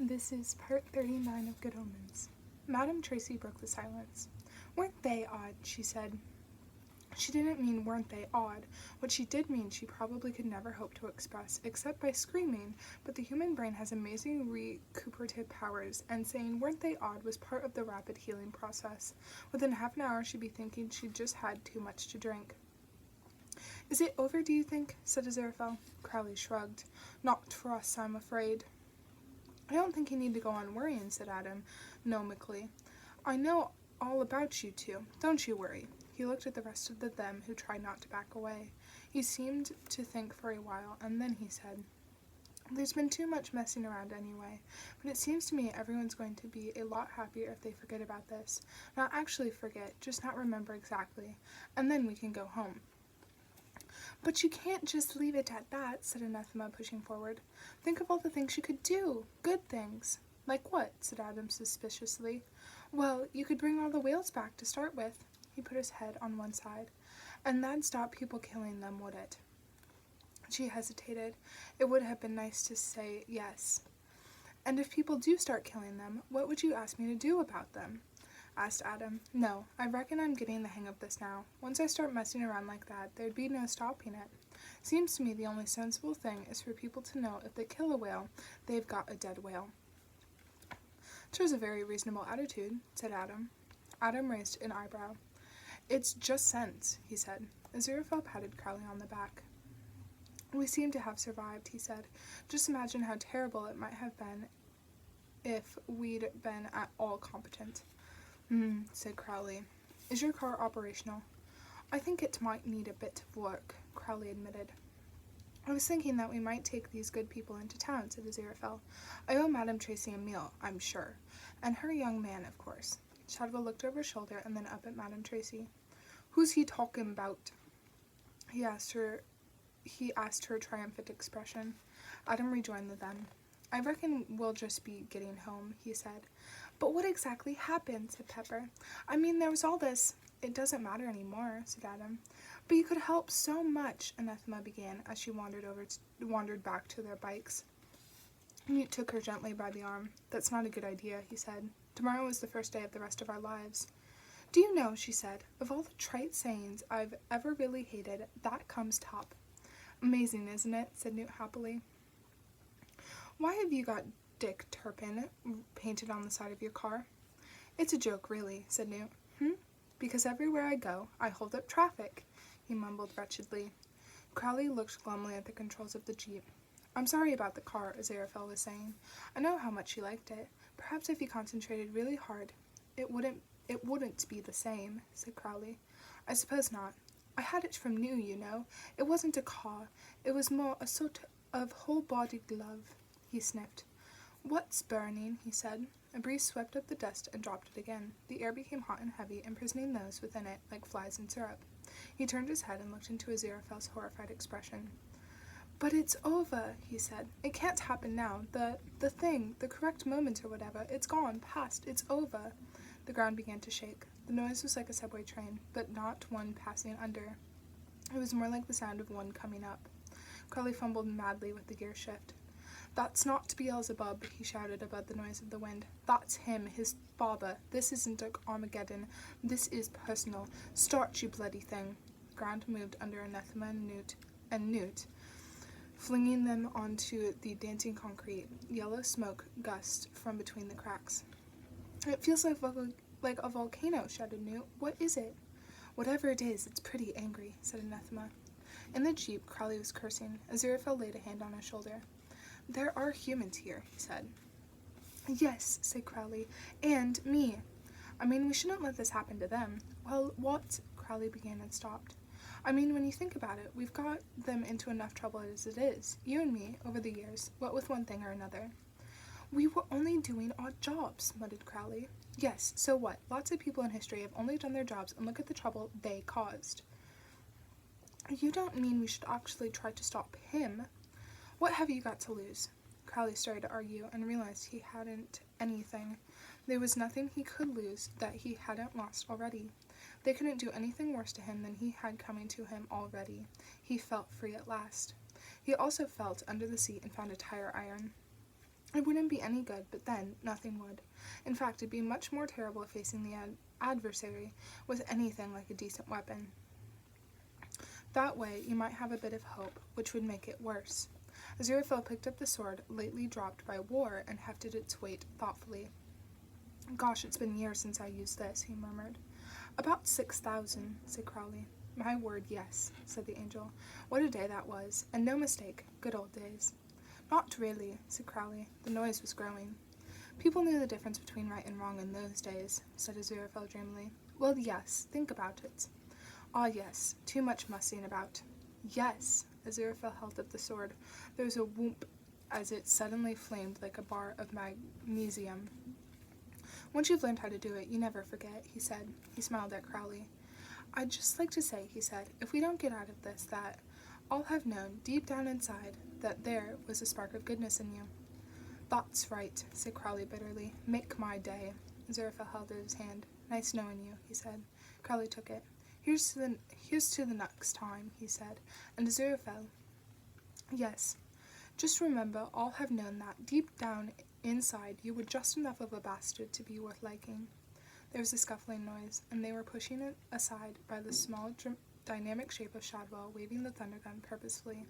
This is part 39 of Good Omens. Madame Tracy broke the silence. "Weren't they odd?" she said. She didn't mean weren't they odd. What she did mean she probably could never hope to express, except by screaming, but the human brain has amazing recuperative powers, and saying weren't they odd was part of the rapid healing process. Within half an hour she'd be thinking she'd just had too much to drink. "Is it over, do you think?" said Aziraphale. Crowley shrugged. "Not for us, I'm afraid." "I don't think you need to go on worrying," said Adam, gnomically. "I know all about you two. Don't you worry." He looked at the rest of them who tried not to back away. He seemed to think for a while, and then he said, "There's been too much messing around anyway, but it seems to me everyone's going to be a lot happier if they forget about this. Not actually forget, just not remember exactly, and then we can go home." "But you can't just leave it at that," said Anathema, pushing forward. "Think of all the things you could do. Good things." "Like what?" said Adam suspiciously. "Well, you could bring all the whales back to start with." He put his head on one side. "And that'd stop people killing them, would it?" She hesitated. It would have been nice to say yes. "And if people do start killing them, what would you ask me to do about them?" asked Adam. "No, I reckon I'm getting the hang of this now. Once I start messing around like that, there'd be no stopping it. Seems to me the only sensible thing is for people to know if they kill a whale, they've got a dead whale." "'Tis a very reasonable attitude," said Adam. Adam raised an eyebrow. "It's just sense," he said. Aziraphale patted Crowley on the back. "We seem to have survived," he said. "Just imagine how terrible it might have been if we'd been at all competent." Said Crowley. "Is your car operational?" "I think it might need a bit of work," Crowley admitted. "I was thinking that we might take these good people into town," said Aziraphale. "I owe Madame Tracy a meal, I'm sure. And her young man, of course." Shadwell looked over his shoulder and then up at Madame Tracy. "Who's he talking about?" He asked her triumphant expression. Adam rejoined the them. "I reckon we'll just be getting home," he said. "But what exactly happened?" said Pepper. "I mean, there was all this—" "It doesn't matter anymore," said Adam. "But you could help so much," Anathema began, as she wandered back to their bikes. Newt took her gently by the arm. "That's not a good idea," he said. "Tomorrow is the first day of the rest of our lives." "Do you know," she said, "of all the trite sayings I've ever really hated, that comes top." "Amazing, isn't it?" said Newt happily. "Why have you got Dick Turpin painted on the side of your car?" "It's a joke, really," said Newt. "Because everywhere I go, I hold up traffic," he mumbled wretchedly. Crowley looked glumly at the controls of the Jeep. "I'm sorry about the car," Aziraphale was saying. "I know how much you liked it. Perhaps if you concentrated really hard, it wouldn't be the same," said Crowley. "I suppose not. I had it from new, you know. It wasn't a car. It was more a sort of whole-bodied glove." He sniffed. "What's burning?" he said. A breeze swept up the dust and dropped it again. The air became hot and heavy, imprisoning those within it like flies in syrup. He turned his head and looked into Aziraphale's horrified expression. "But it's over," he said. "It can't happen now. The thing, the correct moment or whatever, it's gone, past, it's over." The ground began to shake. The noise was like a subway train, but not one passing under. It was more like the sound of one coming up. Crowley fumbled madly with the gear shift. "That's not Beelzebub," he shouted above the noise of the wind. "That's him, his father. This isn't Armageddon. This is personal. Start, you bloody thing." The ground moved under Anathema and Newt, flinging them onto the dancing concrete. Yellow smoke gusted from between the cracks. "It feels like a volcano," shouted Newt. "What is it?" "Whatever it is, it's pretty angry," said Anathema. In the Jeep, Crowley was cursing. Aziraphale laid a hand on his shoulder. "There are humans here," he said. "Yes," said Crowley, "and me." "I mean, we shouldn't let this happen to them." "Well, what—" Crowley began and stopped. "I mean, when you think about it, we've got them into enough trouble as it is. You and me, over the years, what with one thing or another." "We were only doing odd jobs," muttered Crowley. "Yes, so what? Lots of people in history have only done their jobs, and look at the trouble they caused." "You don't mean we should actually try to stop him?" "What have you got to lose?" Crowley started to argue, and realized he hadn't anything. There was nothing he could lose that he hadn't lost already. They couldn't do anything worse to him than he had coming to him already. He felt free at last. He also felt under the seat and found a tire iron. It wouldn't be any good, but then nothing would. In fact, it'd be much more terrible facing the adversary with anything like a decent weapon. That way, you might have a bit of hope, which would make it worse. Aziraphale picked up the sword lately dropped by war and hefted its weight thoughtfully. Gosh, it's been years since I used this, he murmured. About 6,000, said Crowley. My word, yes, said the angel. What a day that was, and no mistake, good old days. Not really, said Crowley. The noise was growing. People knew the difference between right and wrong in those days, said Aziraphale dreamily. Well, yes, think about it. Ah, yes, too much mussing about. Yes, Aziraphale held up the sword. There was a whoop as it suddenly flamed like a bar of magnesium. Once you've learned how to do it, you never forget, he said. He smiled at Crowley. I'd just like to say, he said, if we don't get out of this, that I'll have known, deep down inside, that there was a spark of goodness in you. That's right, said Crowley bitterly. Make my day. Aziraphale held out his hand. Nice knowing you, he said. Crowley took it. Here's to the next time, he said. And Aziraphale, yes, just remember, all have known that, deep down inside, you were just enough of a bastard to be worth liking. There was a scuffling noise, and they were pushing it aside by the small, dynamic shape of Shadwell, waving the thunder gun purposefully.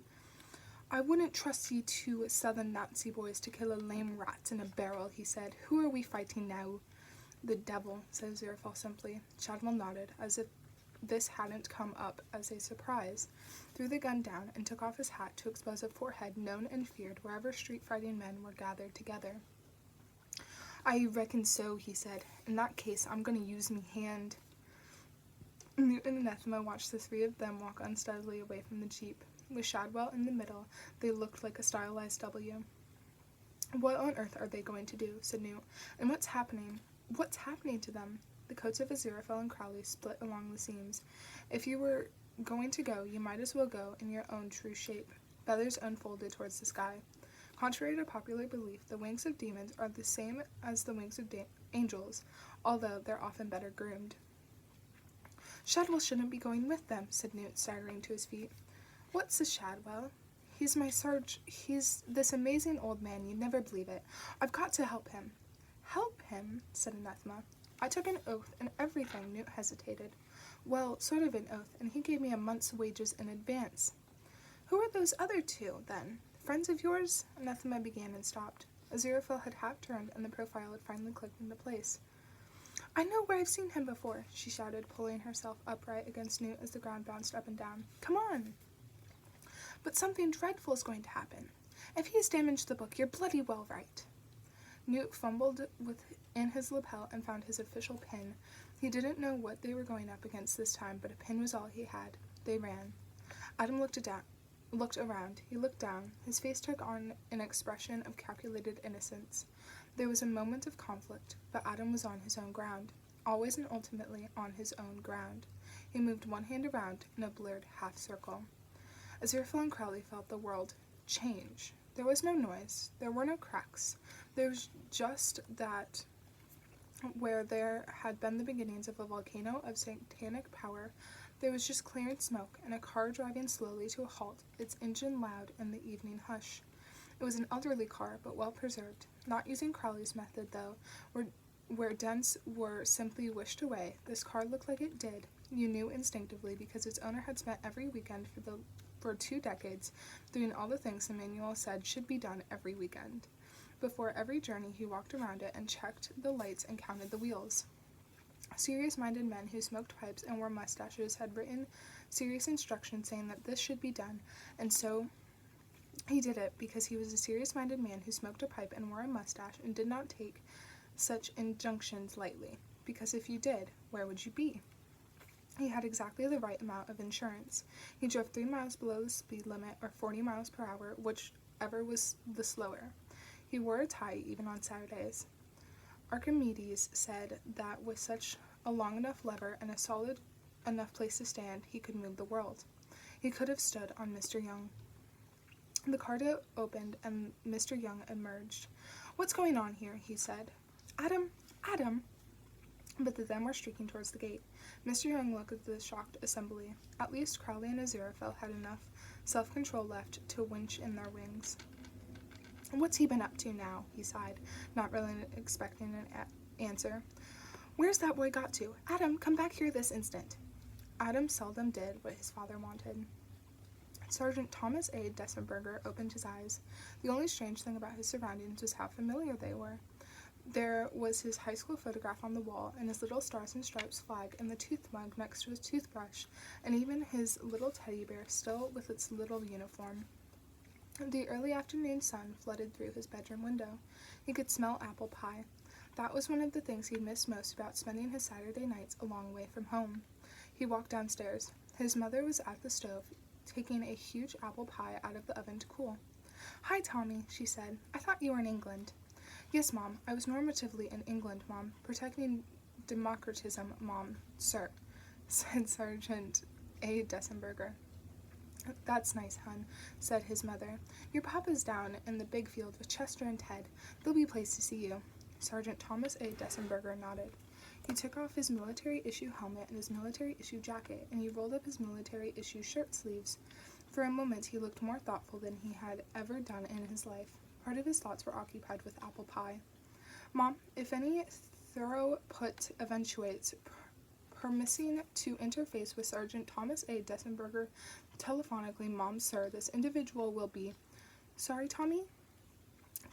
I wouldn't trust ye two southern Nazi boys to kill a lame rat in a barrel, he said. Who are we fighting now? The devil, said Aziraphale simply. Shadwell nodded, as if this hadn't come up as a surprise, threw the gun down, and took off his hat to expose a forehead known and feared wherever street-fighting men were gathered together. I reckon so, he said. In that case, I'm going to use me hand. Newt and Anathema watched the three of them walk unsteadily away from the jeep. With Shadwell in the middle, they looked like a stylized W. What on earth are they going to do? Said Newt. And what's happening? What's happening to them? The coats of Aziraphale and Crowley split along the seams. If you were going to go, you might as well go in your own true shape. Feathers unfolded towards the sky. Contrary to popular belief, the wings of demons are the same as the wings of angels, although they're often better groomed. Shadwell shouldn't be going with them, said Newt, staggering to his feet. What's a Shadwell? He's my Sarge. He's this amazing old man, you'd never believe it. I've got to help him. Help him? Said Anathema. I took an oath and everything. Newt hesitated. Well, sort of an oath, and he gave me a month's wages in advance. Who are those other two, then? Friends of yours? Anathema began and stopped. Aziraphale had half turned, and the profile had finally clicked into place. I know where I've seen him before, she shouted, pulling herself upright against Newt as the ground bounced up and down. Come on! But something dreadful is going to happen. If he has damaged the book, you're bloody well right. Newt fumbled within his lapel and found his official pin. He didn't know what they were going up against this time, but a pin was all he had. They ran. Adam looked around. He looked down. His face took on an expression of calculated innocence. There was a moment of conflict, but Adam was on his own ground. Always and ultimately on his own ground. He moved one hand around in a blurred half-circle. Aziraphale and Crowley felt the world change. There was no noise. There were no cracks. There was just that where there had been the beginnings of a volcano of satanic power, there was just clearing smoke and a car driving slowly to a halt, its engine loud in the evening hush. It was an elderly car, but well preserved. Not using Crowley's method, though, where dents were simply wished away. This car looked like it did. You knew instinctively because its owner had spent every weekend for 2 decades doing all the things the manual said should be done every weekend. Before every journey, he walked around it and checked the lights and counted the wheels. Serious-minded men who smoked pipes and wore mustaches had written serious instructions saying that this should be done, and so he did it because he was a serious-minded man who smoked a pipe and wore a mustache and did not take such injunctions lightly, because if you did, where would you be? He had exactly the right amount of insurance. He drove 3 miles below the speed limit, or 40 miles per hour, whichever was the slower. He wore a tie even on Saturdays. Archimedes said that with such a long enough lever and a solid enough place to stand, he could move the world. He could have stood on Mr. Young. The car door opened and Mr. Young emerged. What's going on here? He said. Adam! Adam! But the men were streaking towards the gate. Mr. Young looked at the shocked assembly. At least Crowley and Aziraphale had enough self-control left to winch in their wings. "What's he been up to now?" he sighed, not really expecting an answer. "Where's that boy got to? Adam, come back here this instant." Adam seldom did what his father wanted. Sergeant Thomas A. Dessenberger opened his eyes. The only strange thing about his surroundings was how familiar they were. There was his high school photograph on the wall, and his little Stars and Stripes flag in the tooth mug next to his toothbrush, and even his little teddy bear still with its little uniform. The early afternoon sun flooded through his bedroom window. He could smell apple pie. That was one of the things he missed most about spending his Saturday nights a long way from home. He walked downstairs. His mother was at the stove, taking a huge apple pie out of the oven to cool. "Hi, Tommy," she said. "I thought you were in England." "Yes, Mom. I was normatively in England, Mom. Protecting democratism, Mom, sir," said Sergeant A. Dessenberger. "That's nice, hun," said his mother. "Your papa's down in the big field with Chester and Ted. They'll be pleased to see you." Sergeant Thomas A. Dessenberger nodded. He took off his military-issue helmet and his military-issue jacket, and he rolled up his military-issue shirt sleeves. For a moment he looked more thoughtful than he had ever done in his life. Part of his thoughts were occupied with apple pie. "Mom, if any thorough-put eventuates permitting to interface with Sergeant Thomas A. Dessenberger telephonically, Mom, sir, this individual will be—" "Sorry, Tommy?"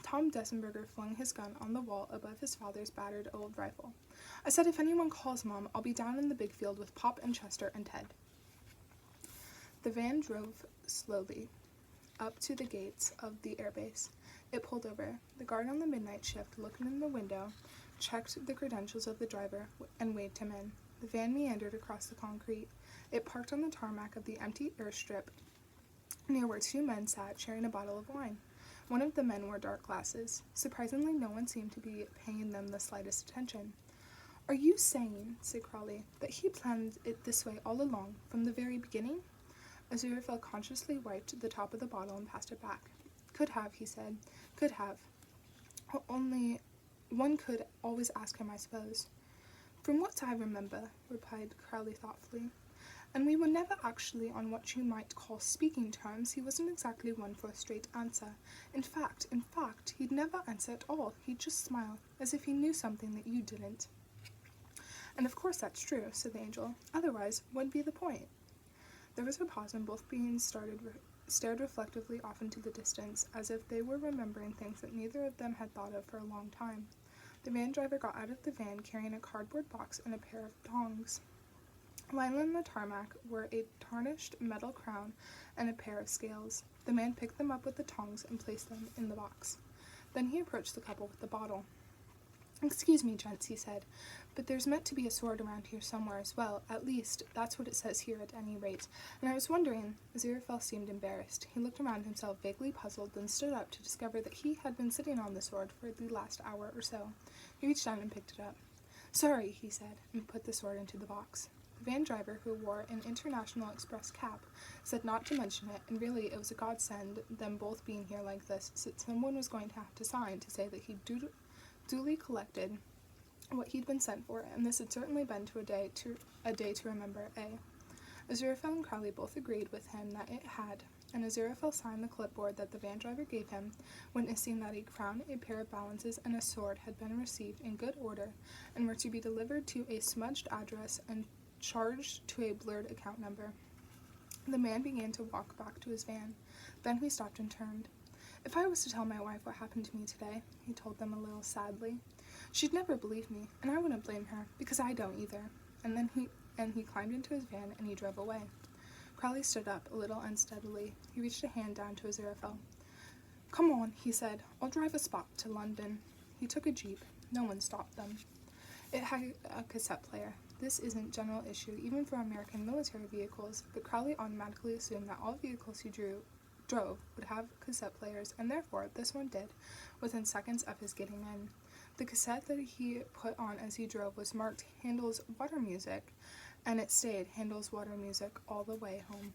Tom Dessenberger flung his gun on the wall above his father's battered old rifle. "I said if anyone calls, Mom, I'll be down in the big field with Pop and Chester and Ted." The van drove slowly up to the gates of the airbase. It pulled over. The guard on the midnight shift looked in the window, checked the credentials of the driver, and waved him in. The van meandered across the concrete. It parked on the tarmac of the empty airstrip near where two men sat sharing a bottle of wine. One of the men wore dark glasses. Surprisingly, no one seemed to be paying them the slightest attention. "Are you saying," said Crowley, "that he planned it this way all along, from the very beginning?" Aziraphale consciously wiped the top of the bottle and passed it back. "Could have," he said. "Could have. Only one could always ask him, I suppose." "From what I remember," replied Crowley thoughtfully, "and we were never actually on what you might call speaking terms, he wasn't exactly one for a straight answer. In fact, he'd never answer at all. He'd just smile, as if he knew something that you didn't." "And of course that's true," said the angel. "Otherwise, what'd be the point?" There was a pause, and both beings stared reflectively off into the distance, as if they were remembering things that neither of them had thought of for a long time. The van driver got out of the van carrying a cardboard box and a pair of tongs. Lying on the tarmac were a tarnished metal crown and a pair of scales. The man picked them up with the tongs and placed them in the box. Then he approached the couple with the bottle. "Excuse me, gents," he said, "but there's meant to be a sword around here somewhere as well. At least, that's what it says here at any rate. And I was wondering—" Aziraphale seemed embarrassed. He looked around himself, vaguely puzzled, then stood up to discover that he had been sitting on the sword for the last hour or so. He reached down and picked it up. "Sorry," he said, and put the sword into the box. The van driver, who wore an International Express cap, said not to mention it, and really it was a godsend them both being here like this, since someone was going to have to sign to say that he'd duly collected what he'd been sent for, and this had certainly been a day to remember, eh? Aziraphale and Crowley both agreed with him that it had, and Aziraphale signed the clipboard that the van driver gave him, witnessing that a crown, a pair of balances, and a sword had been received in good order, and were to be delivered to a smudged address and charged to a blurred account number. The man began to walk back to his van. Then he stopped and turned. "If I was to tell my wife what happened to me today," he told them a little sadly, "she'd never believe me, and I wouldn't blame her, because I don't either." And then he climbed into his van and he drove away. Crowley stood up, a little unsteadily. He reached a hand down to Aziraphale. "Come on," he said. "I'll drive a spot to London." He took a jeep. No one stopped them. It had a cassette player. This isn't general issue, even for American military vehicles, but Crowley automatically assumed that all vehicles he drove would have cassette players, and therefore this one did, within seconds of his getting in. The cassette that he put on as he drove was marked Handel's Water Music, and it stayed Handel's Water Music all the way home.